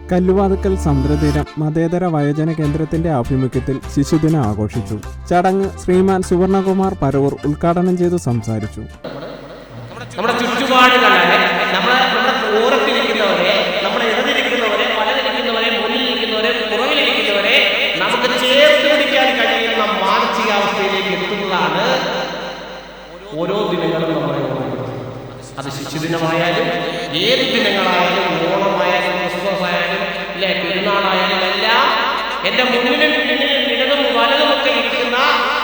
കല്ലുവാതുക്കൽ സമുദ്രതീരം മതേതര വയോജന കേന്ദ്രത്തിന്റെ ആഭിമുഖ്യത്തിൽ ശിശുദിനം ആഘോഷിച്ചു. ചടങ്ങ് ശ്രീമാൻ സുവർണകുമാർ പരവൂർ ഉദ്ഘാടനം ചെയ്തു സംസാരിച്ചു. നമ്മുടെ ചുറ്റുപാടുകളെ നമ്മുടെ ഓരത്തിരിക്കുന്നവരെ, നമ്മുടെ ഇടതിരിക്കുന്നവരെ, വലതിരിക്കുന്നവരെ, മുന്നിലിരിക്കുന്നവരെ, പുറകിലിരിക്കുന്നവരെ നമുക്ക് ചേർത്ത് പിടിക്കാൻ കഴിയുന്ന മാനസികാവസ്ഥയിലേക്ക് എത്തുന്നതാണ് ഓരോ ദിനങ്ങളും നമ്മളെ ഓർമ്മപ്പെടുത്തുന്നത്. അത് ശിശുദിനമായാലും ഏത് ദിനങ്ങളായാലും, ഓണമായാലും, ക്രിസ്മസ് ആയാലും, അല്ലെ പെരുന്നാളായാലും എല്ലാം എൻ്റെ മുന്നിലും പിന്നിലും ഇടതും വലതുമൊക്കെ ഇരിക്കുന്ന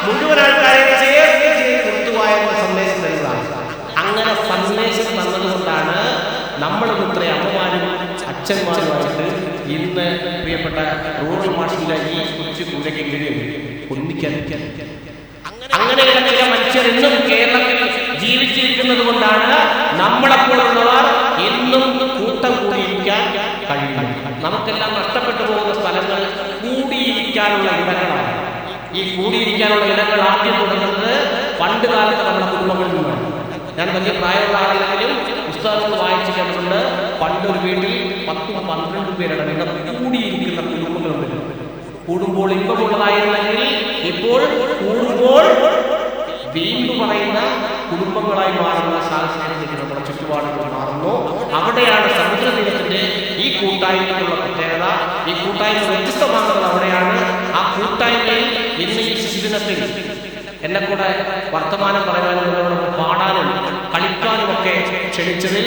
മുഴുവൻ ആൾക്കാരെ ചേർത്ത് നിർത്തുവായ സന്ദേശം തരുന്നതാണ്. അങ്ങനെ സന്ദേശം തന്നതുകൊണ്ടാണ് നമ്മൾ ഇത്ര അമ്മമാരും അച്ഛന്മാരുമായിട്ട് ഇന്ന് പ്രിയപ്പെട്ട റൂറൽ മാഷിന്റെ ഈ കൊച്ചു കൂലയ്ക്ക് കീഴിൽ ഒന്നിക്കാൻ. അങ്ങനെയുള്ള ചില മനുഷ്യർ ഇന്നും കേരളത്തിൽ ജീവിച്ചിരിക്കുന്നത് കൊണ്ടാണ് നമ്മളെപ്പോലുള്ളവർ എന്നും കൂട്ടം കൂടിയിരിക്കാൻ കഴിയുന്നത്. നമുക്കെല്ലാം നഷ്ടപ്പെട്ടു പോകുന്ന സ്ഥലങ്ങൾ കൂടിയിരിക്കാനുള്ള ഇടങ്ങളാണ്. ഈ കൂടിയിരിക്കാനുള്ള ഇടങ്ങൾ ആദ്യം തുടങ്ങുന്നത് പണ്ട് കാലത്ത് നമ്മുടെ കുടുംബങ്ങളിൽ നിന്നാണ്. ഞാൻ വലിയ പ്രായമുള്ള ആളുകളിലും പുസ്തകങ്ങൾ വായിച്ചു കേട്ടിട്ടുണ്ട്. പണ്ടൊരു വീട്ടിൽ 10-12 പേരടങ്ങുന്ന കൂടിയിരിക്കുന്ന കുടുംബങ്ങളുണ്ട്. കൂടുമ്പോൾ ഇമ്പമുള്ളതായിരുന്നെങ്കിൽ ഇപ്പോൾ കൂടുമ്പോൾ വീമ്പ് പറയുന്ന കുടുംബങ്ങളായി മാറുന്ന സാഹചര്യത്തിലേക്ക് നമ്മുടെ ചുറ്റുപാടുകൾ മാറുന്നു. അവിടെയാണ് സമുദ്രതീരത്തിന്റെ ഈ കൂട്ടായ്മയുള്ള പ്രത്യേകത. ഈ കൂട്ടായ്മ വ്യത്യസ്തമാകുന്നത് അവിടെയാണ്. ആ കൂട്ടായ്മയിൽ ഇന്ന് ഈ ശിശുദിനത്തിൽ എന്നെ കൂടെ വർത്തമാനം പറയാനും പാടാനും കളിക്കാനും ഒക്കെ ക്ഷണിച്ചതിൽ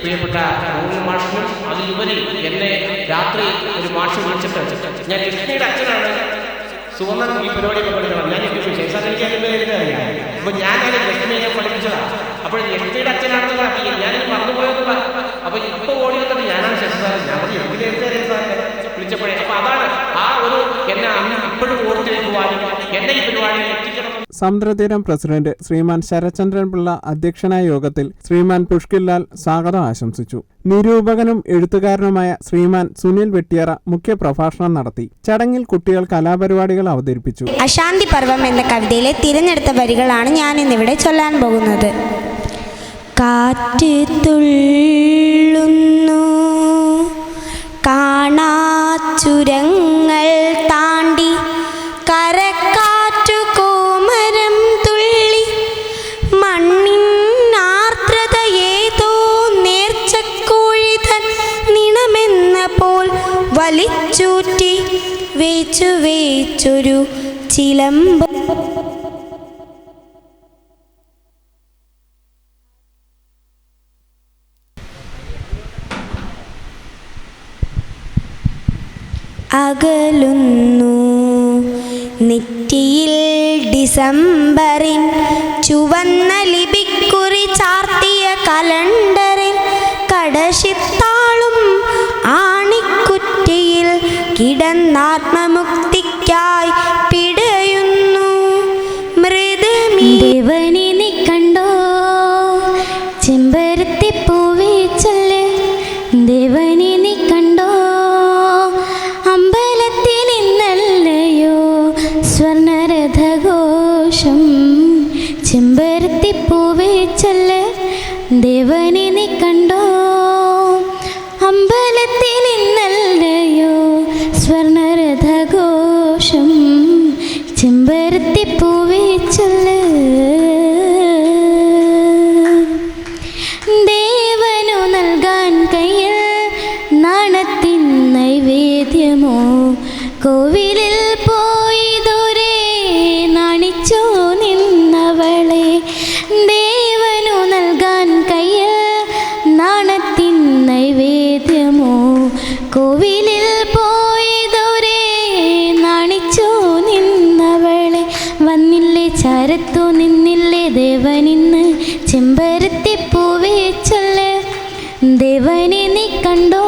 പ്രിയപ്പെട്ട റൂറൽ മാഷിനും അതിലുപരി എന്നെ രാത്രി ഒരു മാഷ് വിളിച്ചിട്ട്, ഞാൻ ലക്ഷ്മിയുടെ അച്ഛനാണ്, സുവർണ്ണൻ ഈ പരിപാടിയൊക്കെ പഠിക്കണം, ഞാൻ അറിയാം, അപ്പൊ ഞാനത് ലക്ഷ്മിയെ പഠിപ്പിച്ചതാണ്. അപ്പോൾ ലക്ഷ്മിയുടെ അച്ഛനാണെന്ന് പറയാം, ഞാനിത് മറന്നുപോയെന്ന്. അപ്പൊ ഇപ്പൊ ഓടി വന്നത് ഞാനാണ് ശശിസാരൻ. ഞാൻ വിളിച്ചപ്പോഴേ അപ്പൊ അതാണ് ആ ഒരു എന്നെ അന്ന് ഇപ്പോഴും ഓർത്തെടുക്കുവാനും എന്നെ ഈ പരിപാടിയിൽ എത്തിക്കണം. സമുദ്രതീരം പ്രസിഡന്റ് ശ്രീമാൻ ശരചന്ദ്രൻ പിള്ള അധ്യക്ഷനായ യോഗത്തിൽ ശ്രീമാൻ പുഷ്കിൽലാൽ സ്വാഗതം ആശംസിച്ചു. നിരൂപകനും എഴുത്തുകാരനുമായ ശ്രീമാൻ സുനിൽ വെട്ടിയറ മുഖ്യ പ്രഭാഷണം നടത്തി. ചടങ്ങിൽ കുട്ടികൾ കലാപരിപാടികൾ അവതരിപ്പിച്ചു. അശാന്തി പർവം എന്ന കവിതയിലെ തിരഞ്ഞെടുത്ത വരികളാണ് ഞാൻ ഇന്നിവിടെ ചൊല്ലാൻ പോകുന്നത്. കാറ്റ് തുള്ളുന്നു കാണാച്ചുരങ്ങൾ താണ്ടി, കരക്കാറ്റു കോമരം തുള്ളി, മണ്ണിൻ ആർദ്രതയേതോ നേർച്ചക്കോഴിതൻ നിണമെന്ന പോൽ വലിച്ചൂറ്റി വേച്ചു വേച്ചൊരു ചിലമ്പ്. അകലുന്നു നെറ്റിയിൽ ഡിസംബറിൻ ചുവന്ന ലിപിക്കുറി ചാർത്തിയ കലണ്ടറിൽ കടശിത്താളും ആണിക്കുറ്റിയിൽ കിടന്നാത്മമുക്തിക്കായി പിടയുന്നു മൃദുമീ. ദേവനെ നീ കണ്ടോ ചെമ്പരത്തിപ്പൂവേ ചൊല്ല്, ദേവനെ നീ കണ്ടോ അമ്പലത്തിൽ ഇന്നല്ലയോ സ്വർണരഥഘോഷം. ചെമ്പരത്തിപ്പൂവേ ചൊല്ല്, ദേവനെ നീ കണ്ടോ അമ്പലത്തിൽ ഇന്നല്ലയോ സ്വർണരഥഘോഷം. ചെമ്പരത്തിപ്പൂവേ ചൊല്ല്. ദേവനു നൽകാൻ കയ്യിൽ നാണത്തിൻ നൈവേദ്യമോ, കോവിലിൽ പോയി ദൂരെ നാണിച്ചോ നിന്നവളെ. ദേവനു നൽകാൻ കയ്യിൽ നാണത്തിൻ നൈവേദ്യമോ, കോവിലിൽ പോയി ദൂരെ നാണിച്ചോ നിന്നവളെ. വന്നില്ലേ ചാരത്തു നിന്നില്ലേ ദേവനിന്ന് ചെമ്പരത്തിപ്പൂവേ ചൊല്ല്, ദേവനെ നീ കണ്ടോ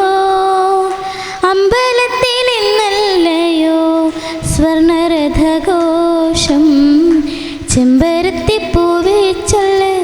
അമ്പലത്തിൽ ഇന്നല്ലയോ സ്വർണരഥഘോഷം. ചെമ്പരത്തിപ്പൂവേ ചൊല്ല്.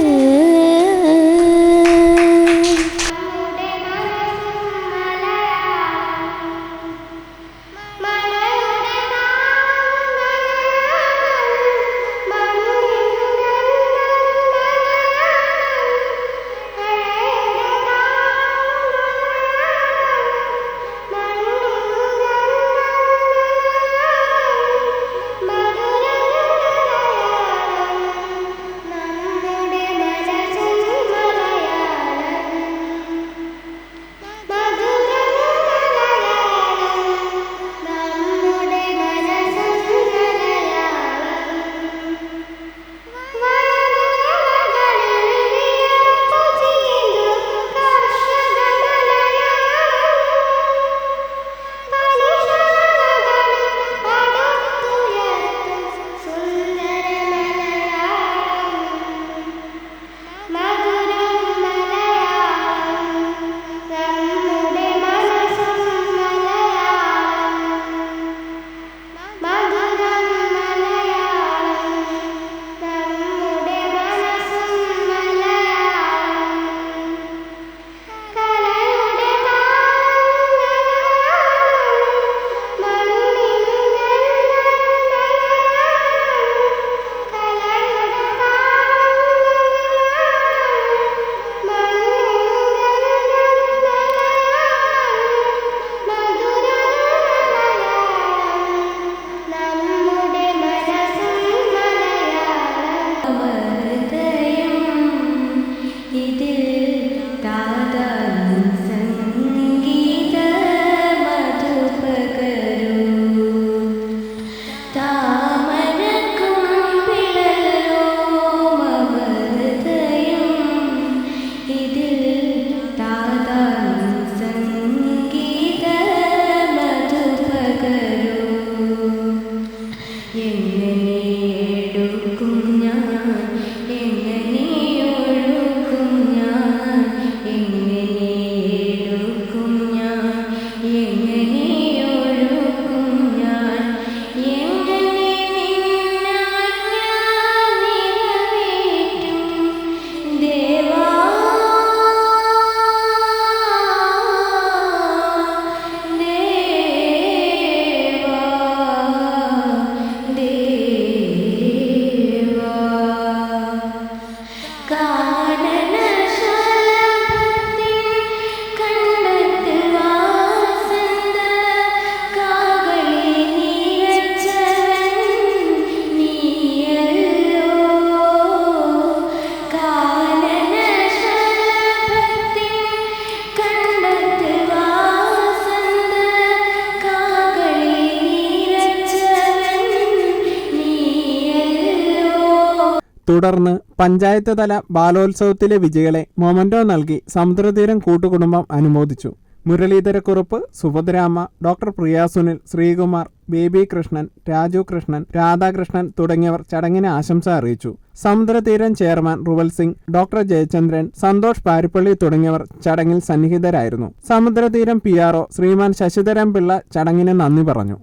തുടർന്ന് പഞ്ചായത്ത് തല ബാലോത്സവത്തിലെ വിജയികളെ മൊമന്റോ നൽകി സമുദ്രതീരം കൂട്ടുകുടുംബം അനുമോദിച്ചു. മുരളീധരക്കുറുപ്പ്, സുഭദ്രാമ്മ, ഡോക്ടർ പ്രിയ സുനിൽ, ശ്രീകുമാർ, ബേബി കൃഷ്ണൻ, രാജു കൃഷ്ണൻ, രാധാകൃഷ്ണൻ തുടങ്ങിയവർ ചടങ്ങിന് ആശംസ അറിയിച്ചു. സമുദ്രതീരം ചെയർമാൻ റുവൽ സിംഗ്, ഡോക്ടർ ജയചന്ദ്രൻ, സന്തോഷ് പാരിപ്പള്ളി തുടങ്ങിയവർ ചടങ്ങിൽ സന്നിഹിതരായിരുന്നു. സമുദ്രതീരം PRO ശ്രീമാൻ ശശിധരൻ പിള്ള ചടങ്ങിന് നന്ദി പറഞ്ഞു.